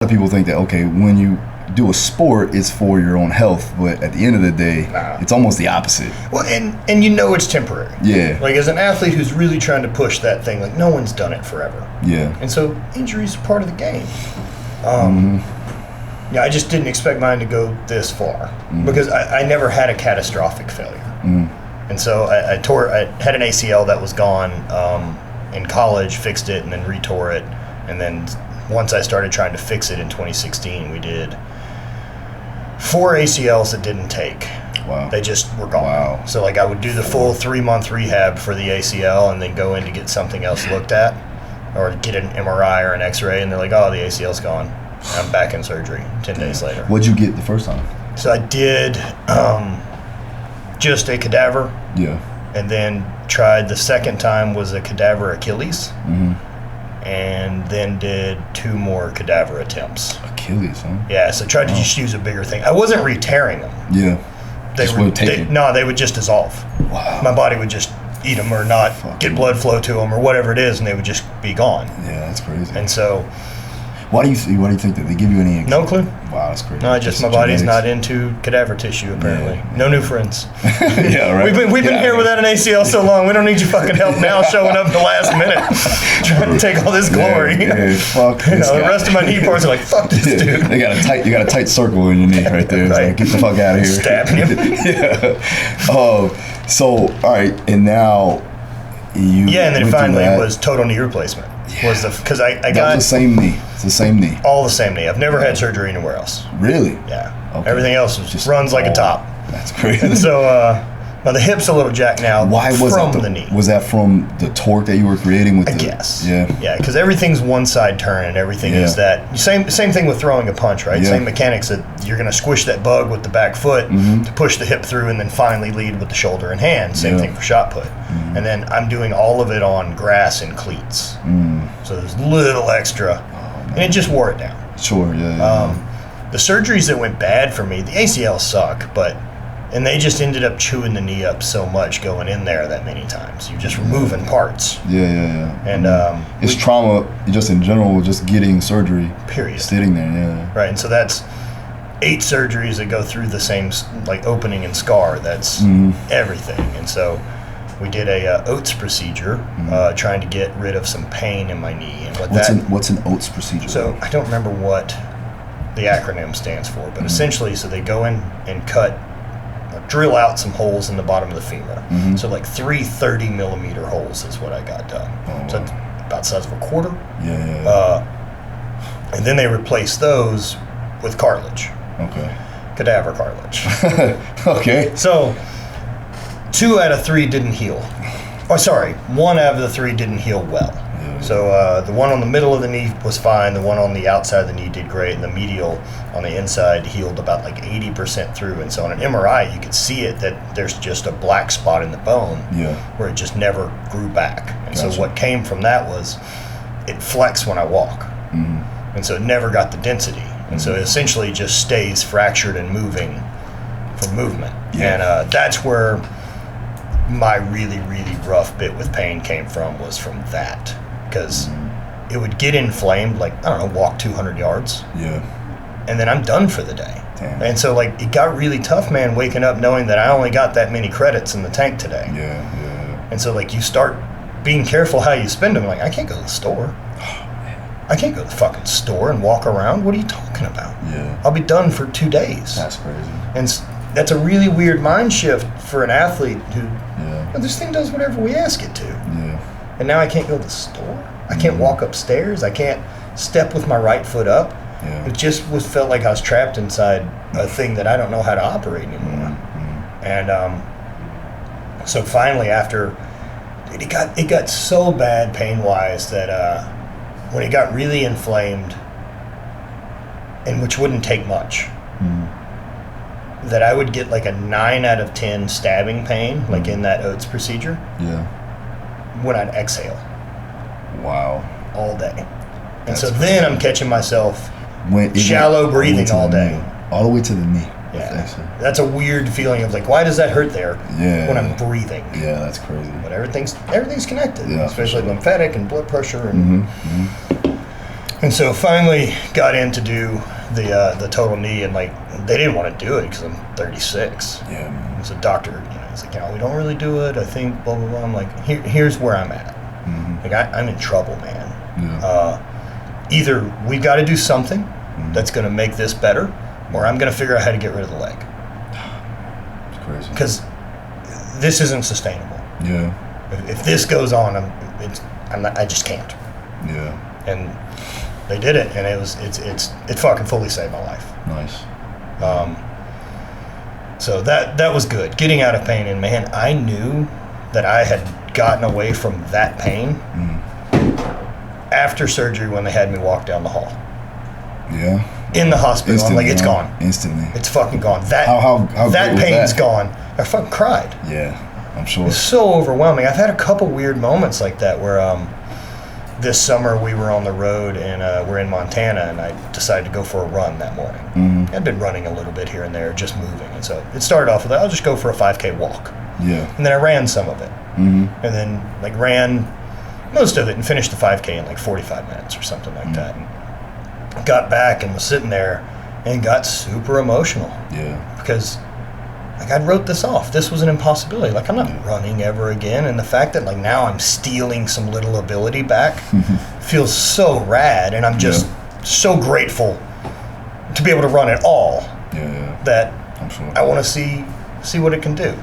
of people think that, okay, when you do a sport, it's for your own health, but at the end of the day, it's almost the opposite. Well, and you know it's temporary. Yeah. Like, as an athlete who's really trying to push that thing, like, no one's done it forever. Yeah. And so injuries are part of the game. Yeah, I just didn't expect mine to go this far because I never had a catastrophic failure. And so I had an ACL that was gone in college, fixed it, and then retore it. And then once I started trying to fix it in 2016, we did 4 ACLs that didn't take. Wow. They just were gone. Wow. So like I would do the full 3-month rehab for the ACL and then go in to get something else looked at or get an MRI or an X-ray, and they're like, oh, the ACL's gone. I'm back in surgery 10 days later. What'd you get the first time? So I did just a cadaver. Yeah. And then tried the second time was a cadaver Achilles. And then did 2 more cadaver attempts. Achilles, huh? Yeah, so tried to just use a bigger thing. I wasn't re-tearing them. Yeah. They would just dissolve. Wow. My body would just eat them or not get blood flow to them or whatever it is, and they would just be gone. Yeah, that's crazy. And so, why do you think that they give you any? No clue. Wow, that's crazy. No, just my body's not into cadaver tissue apparently. Yeah. No new friends. Yeah, right. We've been here without an ACL so long. We don't need your fucking help now, showing up at the last minute, trying to take all this glory. Yeah, fuck this The guy. rest of my knee parts are like, fuck this dude. You got a tight circle in your knee right there. It's Right. like, get the fuck out of here. Stabbing him. Yeah. So, all right, and now you. Yeah, and then went through finally that. it was total knee replacement. Was because I That got was the same knee. It's the same knee. all the same knee. I've never had surgery anywhere else. Really? Yeah. Okay. Everything else was just runs like a top. That's crazy. And so now the hip's a little jacked now. Why was from that the knee? Was that from the torque that you were creating with I the? guess. Yeah. Yeah, because everything's one side turn and everything is that same thing with throwing a punch, right? Yeah. Same mechanics that you're going to squish that bug with the back foot to push the hip through and then finally lead with the shoulder and hand. Same thing for shot put. And then I'm doing all of it on grass and cleats. So there's little extra, and it just wore it down. Sure. Yeah. The surgeries that went bad for me, the ACLs suck, and they just ended up chewing the knee up so much going in there that many times. You're just removing parts. Yeah. And it's trauma just in general, just getting surgery. Period. Sitting there, yeah. Right, and so that's 8 surgeries that go through the same like opening and scar. That's everything. And so we did a Oates procedure, trying to get rid of some pain in my knee. And What's an Oates procedure? So I don't remember what the acronym stands for, but essentially, so they go in and drill out some holes in the bottom of the femur. So like 3 30-millimeter holes is what I got done. So it's about the size of a quarter. Yeah. And then they replace those with cartilage. Okay. Cadaver cartilage. Okay. So 2 out of 3 didn't heal. Oh, sorry, 1 out of the 3 didn't heal well. So the one on the middle of the knee was fine. The one on the outside of the knee did great, and the medial on the inside healed about like 80% through. And so on an MRI, you could see it that there's just a black spot in the bone where it just never grew back. And so what came from that was it flexed when I walk, and so it never got the density. And so it essentially just stays fractured and moving for movement. And that's where my really, really rough bit with pain came from, was from that. Because it would get inflamed, like, I don't know, walk 200 yards. Yeah. And then I'm done for the day. Damn. And so, like, it got really tough, man, waking up knowing that I only got that many credits in the tank today. Yeah. And so, like, you start being careful how you spend them. Like, I can't go to the store. I can't go to the fucking store and walk around. What are you talking about? Yeah. I'll be done for 2 days. That's crazy. And that's a really weird mind shift for an athlete who, Yeah. this thing does whatever we ask it to. Yeah. And now I can't go to the store. I can't walk upstairs. I can't step with my right foot up. Yeah. It just felt like I was trapped inside a thing that I don't know how to operate anymore. And so finally, after it got so bad pain wise that when it got really inflamed, and which wouldn't take much, that I would get like a 9 out of 10 stabbing pain, like in that Oates procedure. Yeah. When I'd exhale. Wow. All day. And so then I'm catching myself shallow went breathing all day. All the way to the knee. Yeah. That's a weird feeling of like, why does that hurt there when I'm breathing? Yeah, that's crazy. But everything's connected, Yeah, especially lymphatic and blood pressure. And And so finally got in to do the total knee, and like they didn't want to do it because I'm 36. Yeah, man. And so doctor, he's like, we don't really do it. I think blah blah blah. I'm like, here's where I'm at. Like I'm in trouble, man. Yeah. Either we got to do something that's going to make this better, or I'm going to figure out how to get rid of the leg. It's crazy. Because this isn't sustainable. Yeah. If this goes on, I just can't. Yeah. And they did it, and it fucking fully saved my life. Nice. So that was good, getting out of pain. And man, I knew that I had gotten away from that pain after surgery when they had me walk down the hall. Yeah. In the hospital, Instantly, I'm like, it's gone. Instantly. It's fucking gone. That how that great was pain's that? gone. I fucking cried. Yeah, I'm sure. It's so overwhelming. I've had a couple weird moments like that where this summer we were on the road and we're in Montana, and I decided to go for a run that morning. I'd been running a little bit here and there, just moving, and so it started off with I'll just go for a 5K walk. Yeah. And then I ran some of it, and then like ran most of it and finished the 5K in like 45 minutes or something like that. And got back and was sitting there and got super emotional. Yeah. Because like I wrote this off. This was an impossibility. Like I'm not running ever again. And the fact that like now I'm stealing some little ability back feels so rad. And I'm just so grateful to be able to run at all. Yeah. That I'm sure. I want to see what it can do.